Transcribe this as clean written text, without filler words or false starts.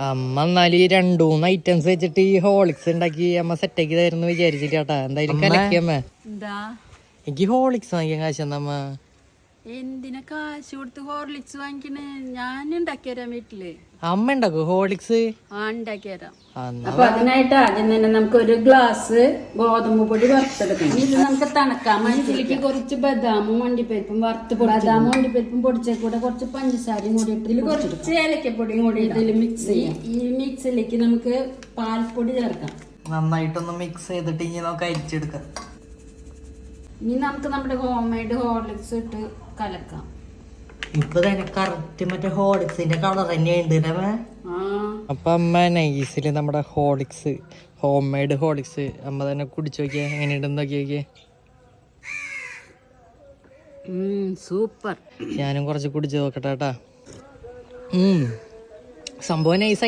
അമ്മ എന്നാലും ഈ 2-3 ഐറ്റംസ് വെച്ചിട്ട് ഈ ഹോളിക്സ് ഉണ്ടാക്കി അമ്മ സെറ്റാക്കി തരുന്നു വിചാരിച്ചിട്ടാ. എന്തായാലും കലക്കിയമ്മ. എനിക്ക് ഹോളിക്സ് വാങ്ങിക്കാൻ കാശ് തന്നമ്മ. എന്തിനാ കാശ് കൊടുത്ത് ഹോർലിക്സ് വാങ്ങിക്കണേ? ഞാൻ ഉണ്ടാക്കിത്തരാം വീട്ടില്. അമ്മ ഉണ്ടാക്കോ ഹോളിക്സ്? ഉണ്ടാക്കിത്തരാം. അപ്പൊ അതിനായിട്ട് ആദ്യം തന്നെ നമുക്ക് ഒരു ഗ്ലാസ് ഗോതമ്പ് പൊടി വറുത്തെടുക്കണം. ഇത് നമുക്ക് തണുക്കാം. ഇതിലേക്ക് കുറച്ച് ബദാമും അണ്ടിപ്പരിപ്പും ബദാമും അണ്ടിപ്പരിപ്പും പൊടിച്ച കൂടെ കുറച്ച് പഞ്ചസാരയും കൂടി ഇട്ട് ഇതിൽ കുറച്ച് ഏലക്കപ്പൊടിയും കൂടി ഇതിൽ മിക്സ് ചെയ്യാം. ഈ മിക്സിലേക്ക് നമുക്ക് പാൽപ്പൊടി ചേർക്കാം. നന്നായിട്ടൊന്ന് മിക്സ് ചെയ്തിട്ട് ഇനി നമുക്ക് അരിച്ചെടുക്കാം. ഇനി നമുക്ക് നമ്മുടെ ഹോം മെയ്ഡ് ഹോർലിക്സ് ഇട്ട് കലക്കാം. ഇപ്പൊ തന്നെ കറക്റ്റ് മറ്റേ ഹോളിക്സിന്റെ കളർ തന്നെയുണ്ട്. അപ്പൊ അമ്മ നൈസില് നമ്മുടെ ഹോളിക്സ്, ഹോം മെയ്ഡ് ഹോളിക്സ് അമ്മ തന്നെ കുടിച്ചു നോക്കിയാ എങ്ങനെയുണ്ടെന്ന് നോക്കിയേ. സൂപ്പർ. ഞാനും കുറച്ച് കുടിച്ചു നോക്കട്ടെ. സംഭവം നൈസ്.